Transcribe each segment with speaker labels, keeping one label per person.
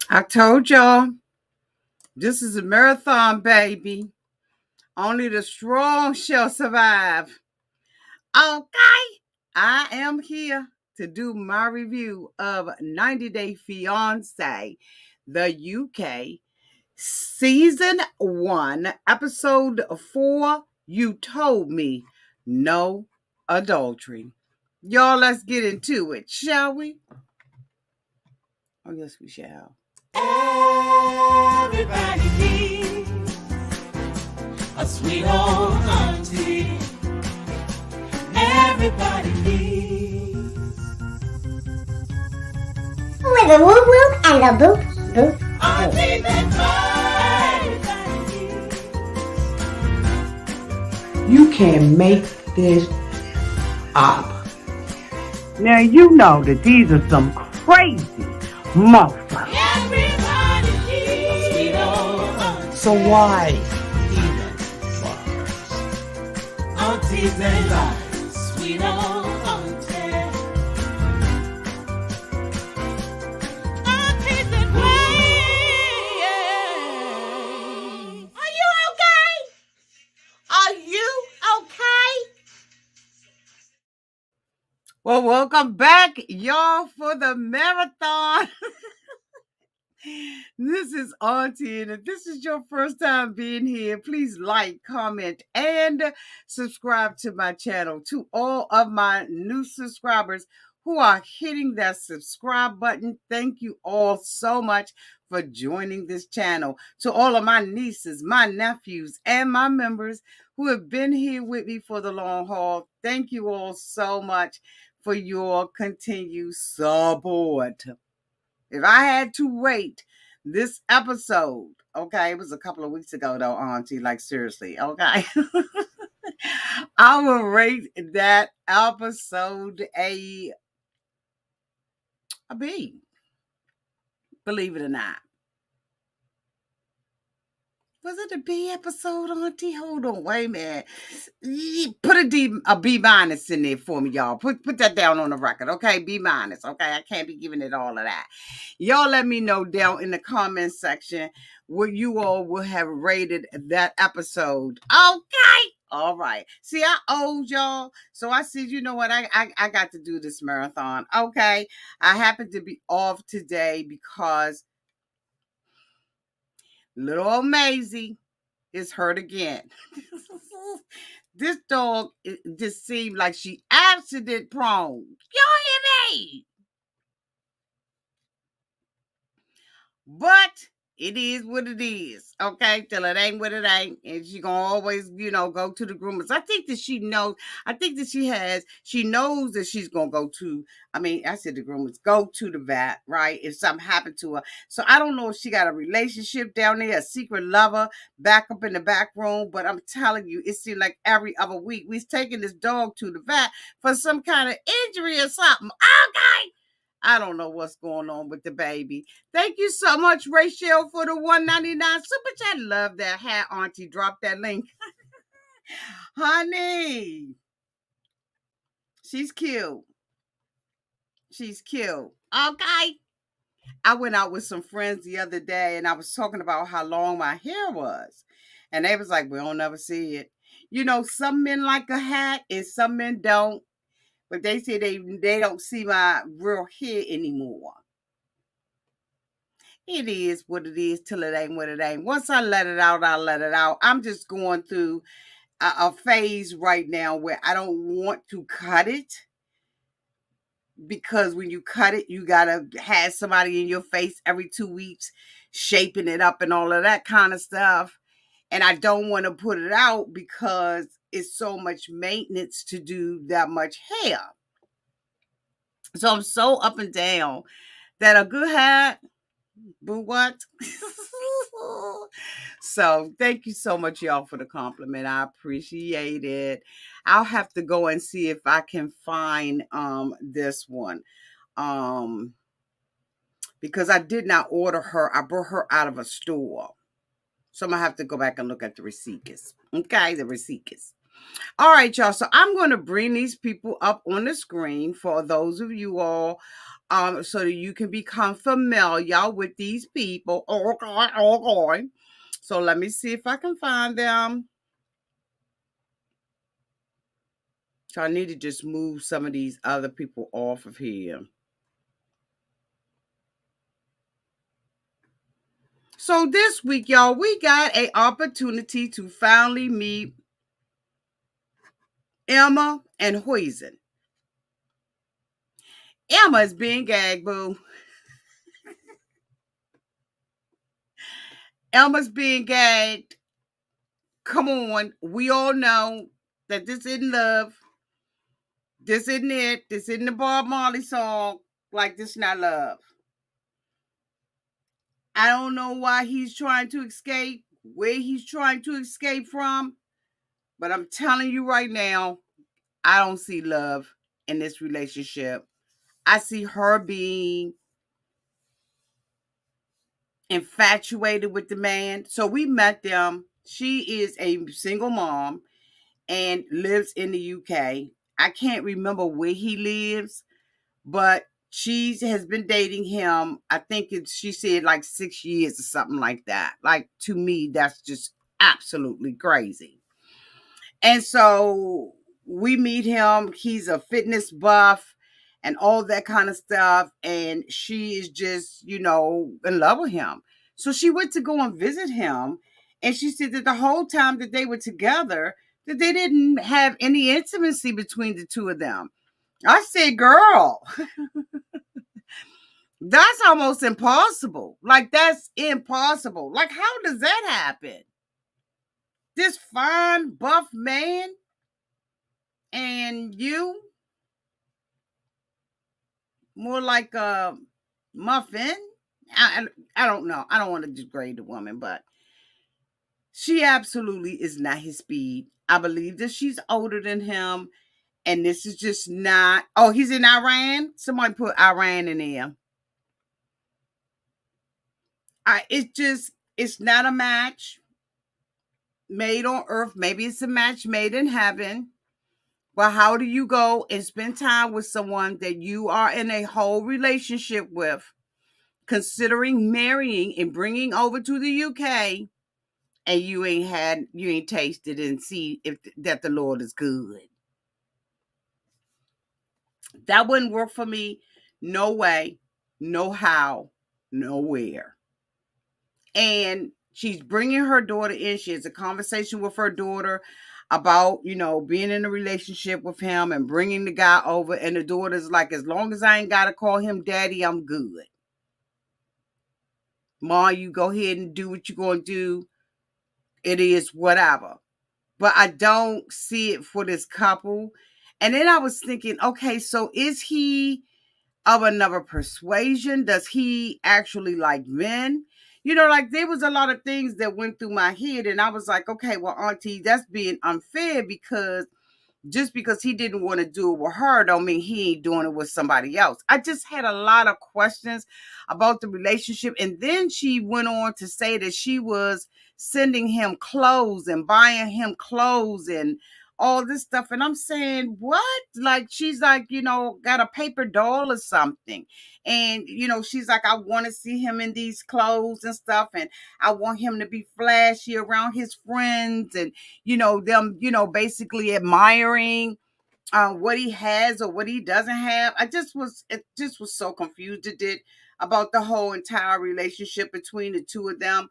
Speaker 1: I told y'all, this is a marathon, baby. Only the strong shall survive. Okay, I am here to do my review of 90 Day Fiancé, the UK, season 1, episode 4. You told me no adultery. Y'all, let's get into it, shall we? Oh, yes, we shall.
Speaker 2: Everybody needs a sweet old auntie. Everybody needs
Speaker 3: with a whoop whoop and a boop boop.
Speaker 2: auntie that everybody needs.
Speaker 4: You can make this up.
Speaker 5: Now you know that these are some crazy motherfuckers.
Speaker 2: Everybody needs a sweet old auntie.
Speaker 4: So why even bother?
Speaker 2: Aunties and lives, sweet old auntie. Aunties and ways. Are you okay? Are you okay?
Speaker 1: Well, welcome back, y'all, for the marathon. This is Auntie, and if this is your first time being here, please like, comment, and subscribe to my channel. To all of my new subscribers who are hitting that subscribe button, thank you all so much for joining this channel. To all of my nieces, my nephews, and my members who have been here with me for the long haul, thank you all so much for your continued support. If I had to rate this episode, okay, it was a couple of weeks ago though, Auntie, like seriously, okay. I will rate that episode a B. Believe it or not. Was it a B episode, Auntie? Hold on, wait a minute. Put a B minus in there for me, y'all. Put that down on the record, okay? B minus, okay? I can't be giving it all of that. Y'all let me know down in the comment section what you all will have rated that episode. Okay. All right. See, I owed y'all. So I said, you know what? I got to do this marathon. Okay. I happen to be off today because little old Maisie is hurt again. This dog just seemed like she accident prone. Y'all hear me? But it is what it is, okay? Till it ain't what it ain't. And she gonna always, go to the groomers. I think that she knows, she knows that she's gonna go to, I said the groomers, go to the vet, right? If something happened to her. So I don't know if she got a relationship down there, a secret lover back up in the back room, but I'm telling you, it seemed like every other week we's taking this dog to the vet for some kind of injury or something. Okay. I don't know what's going on with the baby. Thank you so much, Rachel, for the $1.99 super chat. Love that hat, Auntie. Drop that link. Honey, she's cute. She's cute. Okay. I went out with some friends the other day and I was talking about how long my hair was. And they was like, we don't ever see it. Some men like a hat and some men don't. But they say they don't see my real hair anymore. It is what it is till it ain't what it ain't. Once I let it out, I'll let it out. I'm just going through a phase right now where I don't want to cut it. Because when you cut it, you got to have somebody in your face every 2 weeks, shaping it up and all of that kind of stuff. And I don't want to put it out because it's so much maintenance to do that much hair. So I'm so up and down that a good hat, boo what? So thank you so much, y'all, for the compliment. I appreciate it. I'll have to go and see if I can find this one. Because I did not order her. I brought her out of a store. So I'm gonna have to go back and look at the receipts. Okay, the receipts. All right, y'all. So I'm going to bring these people up on the screen for those of you all so that you can become familiar with these people. Okay. So let me see if I can find them. So I need to just move some of these other people off of here. So this week, y'all, we got an opportunity to finally meet Emma and Hoisin. Emma is being gagged, boo. Emma's being gagged. Come on. We all know that this isn't love. This isn't it. This isn't the Bob Marley song. Like, this not love. I don't know why he's trying to escape, where he's trying to escape from. But I'm telling you right now, I don't see love in this relationship. I see her being infatuated with the man. So we met them. She is a single mom and lives in the UK. I can't remember where he lives, but she has been dating him. I think she said like 6 years or something like that. Like, to me, that's just absolutely crazy. And so we meet him. He's a fitness buff and all that kind of stuff. And she is just, in love with him. So she went to go and visit him. And she said that the whole time that they were together, that they didn't have any intimacy between the two of them. I said, girl, that's almost impossible. Like, that's impossible. Like, how does that happen? This fine, buff man and you, more like a muffin. I don't know. I don't want to degrade the woman, but she absolutely is not his speed. I believe that she's older than him, and this is just not. Oh, he's in Iran. Somebody put Iran in there. It's not a match made on earth. Maybe it's a match made in heaven. Well, how do you go and spend time with someone that you are in a whole relationship with, considering marrying and bringing over to the UK, and you ain't tasted and see if that the Lord is good? That wouldn't work for me. No way, no how, nowhere. And she's bringing her daughter in. She has a conversation with her daughter about, being in a relationship with him and bringing the guy over. And the daughter's like, as long as I ain't got to call him daddy, I'm good. Ma, you go ahead and do what you're going to do. It is whatever. But I don't see it for this couple. And then I was thinking, okay, so is he of another persuasion? Does he actually like men? Like, there was a lot of things that went through my head, and I was like, okay, well, Auntie, that's being unfair, because just because he didn't want to do it with her don't mean he ain't doing it with somebody else. I just had a lot of questions about the relationship. And then she went on to say that she was sending him clothes and buying him clothes and all this stuff. And I'm saying, what? Like, she's like, got a paper doll or something. And, she's like, I want to see him in these clothes and stuff. And I want him to be flashy around his friends, and, them, basically admiring what he has or what he doesn't have. It just was so confused about the whole entire relationship between the two of them.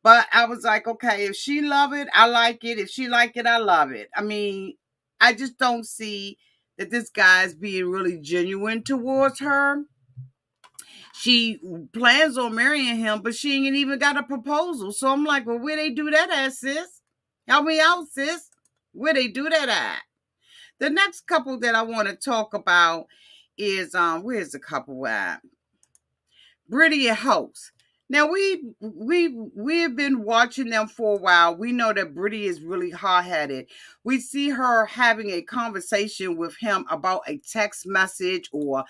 Speaker 1: But I was like, okay, if she love it, I like it. If she like it, I love it. I mean, I just don't see that this guy is being really genuine towards her. She plans on marrying him, but she ain't even got a proposal. So I'm like, well, where they do that at, sis? Help me out, sis. Where they do that at? The next couple that I want to talk about is where's the couple at? Brittany and Host. Now we've been watching them for a while. We know that Brittany is really hard-headed. We see her having a conversation with him about a text message or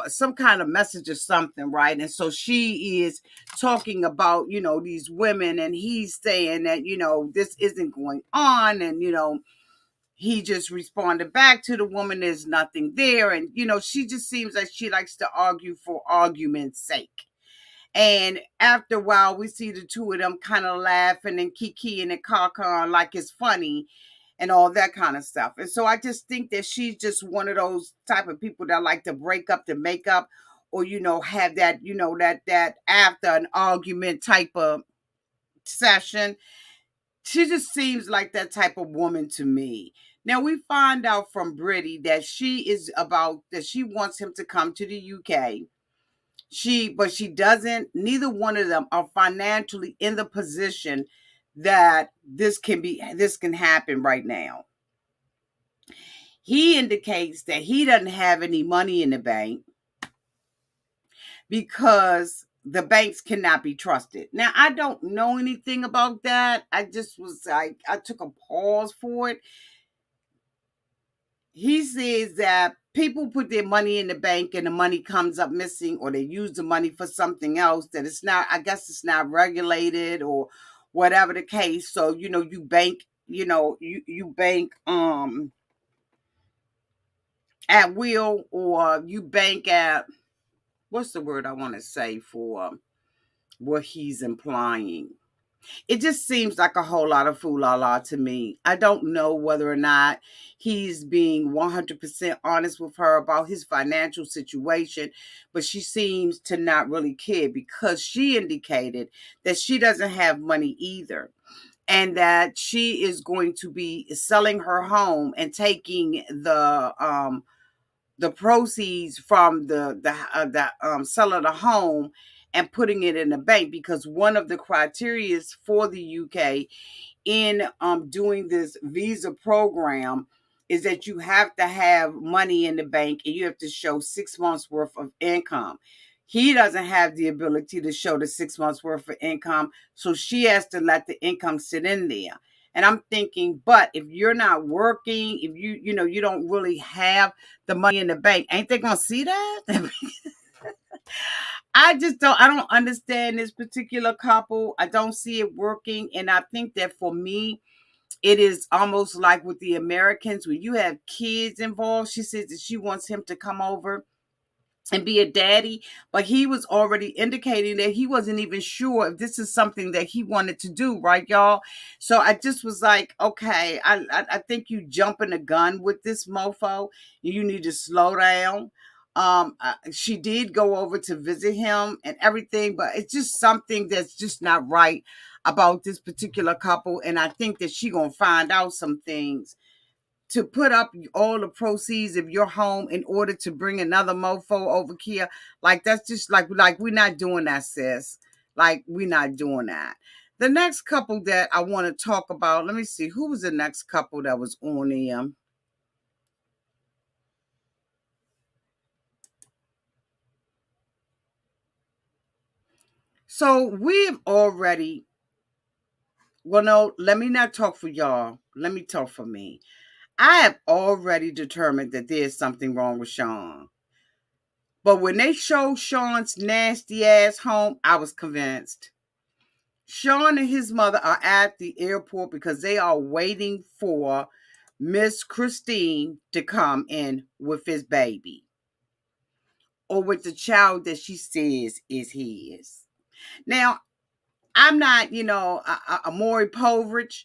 Speaker 1: some kind of message or something, right? And so she is talking about, these women, and he's saying that, this isn't going on, and he just responded back to the woman, there's nothing there. And, she just seems like she likes to argue for argument's sake. And after a while, we see the two of them kind of laughing and kikiing and caca like it's funny and all that kind of stuff. And so I just think that she's just one of those type of people that like to break up the makeup, or, have that, that after an argument type of session. She just seems like that type of woman to me. Now we find out from Brittany that she wants him to come to the UK. But she doesn't, neither one of them are financially in the position that this can happen right now. He indicates that he doesn't have any money in the bank because the banks cannot be trusted. Now, I don't know anything about that. I just was like, I took a pause for it. He says that people put their money in the bank and the money comes up missing, or they use the money for something else that it's not, I guess it's not regulated or whatever the case. So, you bank, you bank at will, or you bank at, what's the word I want to say for what he's implying? It just seems like a whole lot of fool-la-la to me. I don't know whether or not he's being 100% honest with her about his financial situation, but she seems to not really care, because she indicated that she doesn't have money either, and that she is going to be selling her home and taking the proceeds from the sell of the home and putting it in the bank, because one of the criteria for the UK in doing this visa program is that you have to have money in the bank and you have to show 6 months worth of income. He doesn't have the ability to show the 6 months worth of income, so she has to let the income sit in there. And I'm thinking, but if you're not working, if you don't really have the money in the bank, ain't they gonna see that? I don't understand this particular couple. I don't see it working. And I think that for me, it is almost like with the Americans, when you have kids involved. She says that she wants him to come over and be a daddy, but he was already indicating that he wasn't even sure if this is something that he wanted to do, right, y'all? So I just was like, okay, I think you jumping the gun with this mofo. You need to slow down. She did go over to visit him and everything, but it's just something that's just not right about this particular couple, and I think that she gonna find out some things to put up all the proceeds of your home in order to bring another mofo over here. Like, that's just like we're not doing that, sis. Like, we're not doing that. The next couple that I want to talk about, let me see, who was the next couple that was on them? So we've already, well, no, let me not talk for y'all. Let me talk for me. I have already determined that there's something wrong with Sean. But when they showed Sean's nasty ass home, I was convinced. Sean and his mother are at the airport because they are waiting for Miss Christine to come in with his baby, or with the child that she says is his. Now, I'm not, a Maury Povich,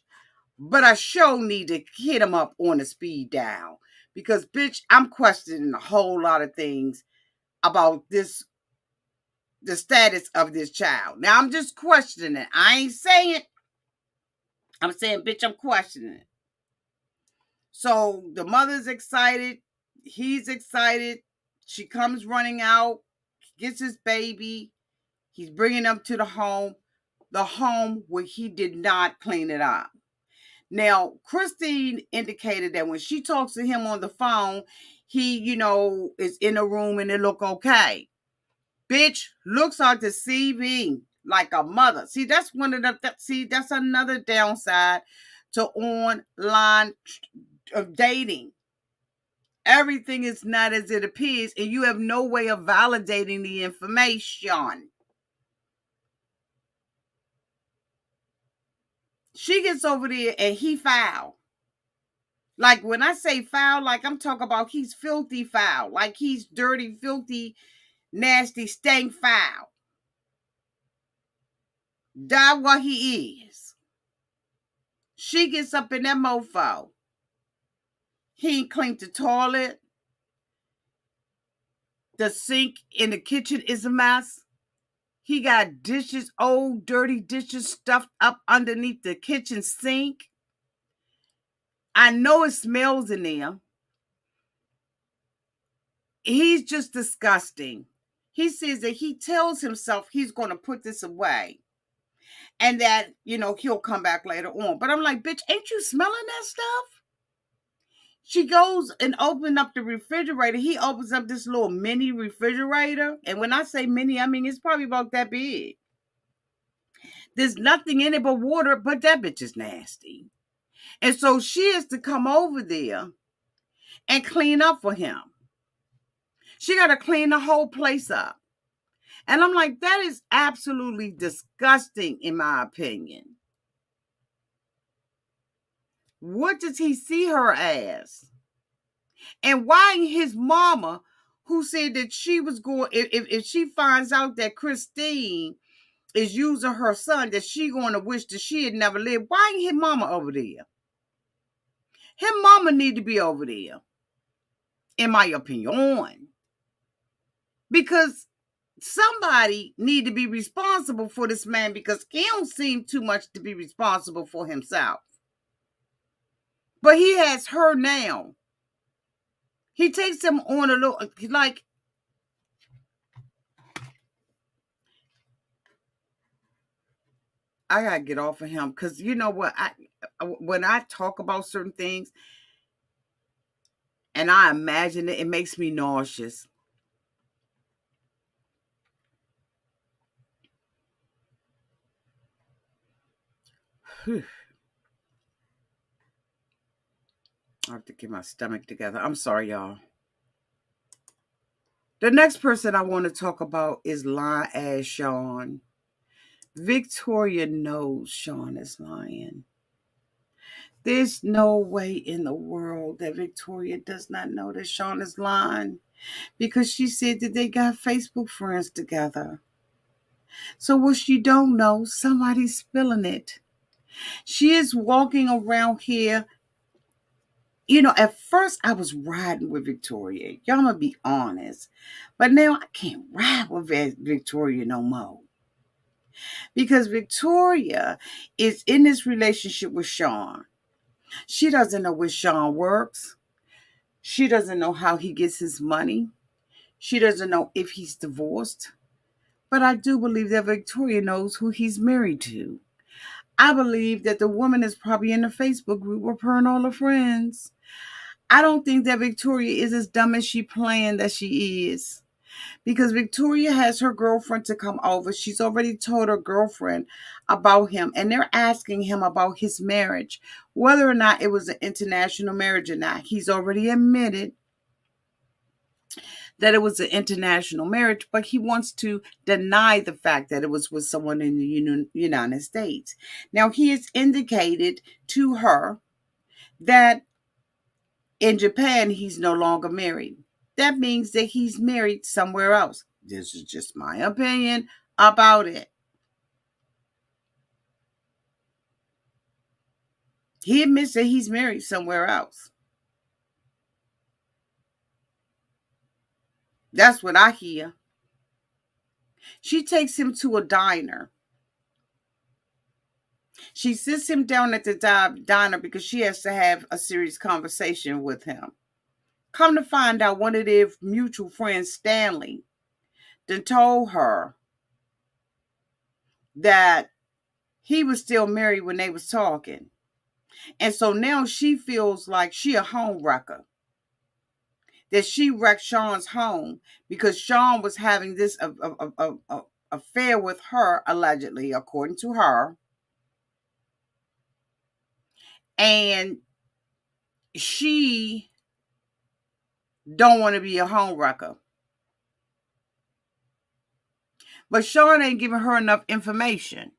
Speaker 1: but I sure need to hit him up on the speed dial, because, bitch, I'm questioning a whole lot of things about the status of this child. Now, I'm just questioning it. I ain't saying, I'm saying, bitch, I'm questioning it. So the mother's excited. He's excited. She comes running out, gets his baby. He's bringing them to the home where he did not clean it up. Now, Christine indicated that when she talks to him on the phone, he, is in a room and it look okay. Bitch, looks are deceiving like a mother. See, that's that's another downside to online dating. Everything is not as it appears, and you have no way of validating the information. She gets over there and he foul. Like when I say foul, like I'm talking about he's filthy foul. Like he's dirty, filthy, nasty, stank foul. Die what he is. She gets up in that mofo. He ain't cleaned the toilet. The sink in the kitchen is a mess. He got dishes, old dirty dishes stuffed up underneath the kitchen sink. I know it smells in there. He's just disgusting. He says that he tells himself he's going to put this away and that, he'll come back later on. But I'm like, bitch, ain't you smelling that stuff? She goes and opens up the refrigerator. He opens up this little mini refrigerator. And when I say mini, I mean it's probably about that big. There's nothing in it but water, but that bitch is nasty. And so she is to come over there and clean up for him. She got to clean the whole place up. And I'm like, that is absolutely disgusting, in my opinion. What does he see her as? And why his mama, who said that she was going, if she finds out that Christine is using her son, that she going to wish that she had never lived, why ain't his mama over there? His mama need to be over there, in my opinion. Because somebody need to be responsible for this man, because he don't seem too much to be responsible for himself. But he has her now. He takes him on a little, like, I gotta get off of him, because you know what? When I talk about certain things and I imagine it, it makes me nauseous. Whew. I have to get my stomach together. I'm sorry, y'all. The next person I want to talk about is lying ass Sean. Victoria knows Sean is lying. There's no way in the world that Victoria does not know that Sean is lying, because she said that they got Facebook friends together. So what she don't know, somebody's spilling it. She is walking around here. At first I was riding with Victoria. Y'all, gonna be honest. But now I can't ride with Victoria no more. Because Victoria is in this relationship with Sean. She doesn't know where Sean works. She doesn't know how he gets his money. She doesn't know if he's divorced. But I do believe that Victoria knows who he's married to. I believe that the woman is probably in the Facebook group with her and all her friends. I don't think that Victoria is as dumb as she planned that she is. Because Victoria has her girlfriend to come over. She's already told her girlfriend about him. And they're asking him about his marriage. Whether or not it was an international marriage or not. He's already admitted that it was an international marriage, but he wants to deny the fact that it was with someone in the United States. Now, he has indicated to her that in Japan, he's no longer married. That means that he's married somewhere else. This is just my opinion about it. He admits that he's married somewhere else. That's what I hear. She takes him to a diner. She sits him down at the diner because she has to have a serious conversation with him. Come to find out, one of their mutual friends, Stanley, then told her that he was still married when they was talking. And so now she feels like she a home wrecker. That she wrecked Sean's home because Sean was having this affair with her, allegedly, according to her. And she don't want to be a home wrecker. But Sean ain't giving her enough information.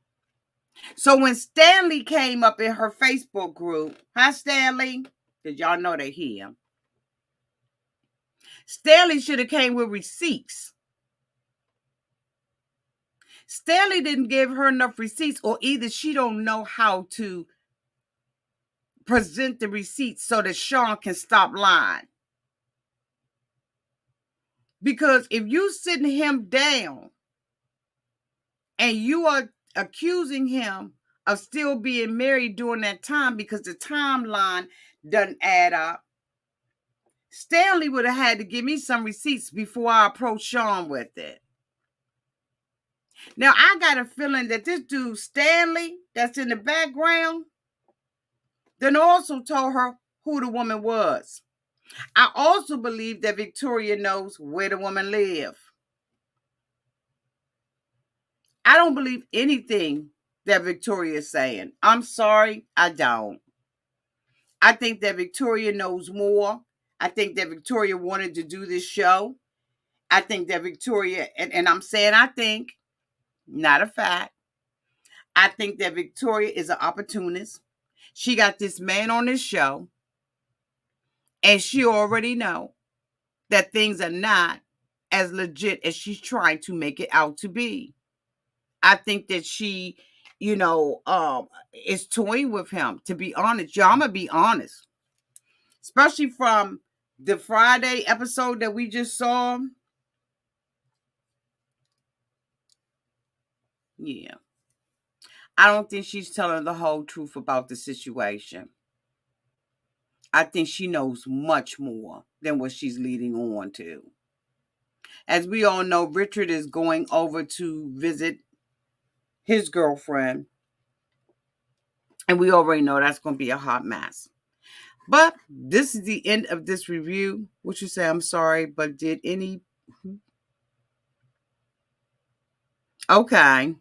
Speaker 1: So when Stanley came up in her Facebook group, hi Stanley, because y'all know they here. Stanley should have came with receipts. Stanley didn't give her enough receipts, or either she don't know how to present the receipts so that Sean can stop lying. Because if you sitting him down and you are accusing him of still being married during that time because the timeline doesn't add up, Stanley would have had to give me some receipts before I approach Sean with it. Now, I got a feeling that this dude, Stanley, that's in the background, then also told her who the woman was. I also believe that Victoria knows where the woman lives. I don't believe anything that Victoria is saying. I'm sorry, I don't. I think that Victoria knows more. I think that Victoria wanted to do this show. I think that Victoria, and I'm saying I think, not a fact. I think that Victoria is an opportunist. She got this man on this show, and she already know that things are not as legit as she's trying to make it out to be. I think that she, is toying with him, to be honest. Y'all, I'm going to be honest. Especially from the Friday episode that we just saw. Yeah. I don't think she's telling the whole truth about the situation. I think she knows much more than what she's leading on to. As we all know, Richard is going over to visit his girlfriend. And we already know that's going to be a hot mess. But this is the end of this review. What you say? I'm sorry, but did any... Okay.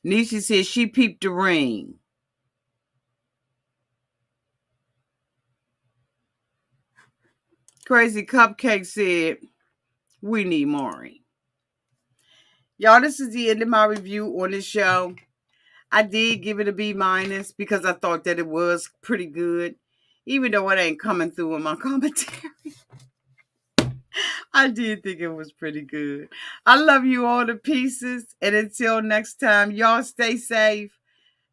Speaker 1: Nisha says she peeped the ring. Crazy Cupcake said, we need Maury. Y'all, this is the end of my review on this show. I did give it a B- because I thought that it was pretty good, even though it ain't coming through in my commentary. I did think it was pretty good. I love you all to pieces. And until next time, y'all stay safe.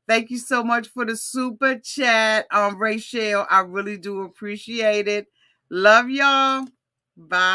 Speaker 1: Thank you so much for the super chat, Rachel. I really do appreciate it. Love y'all. Bye.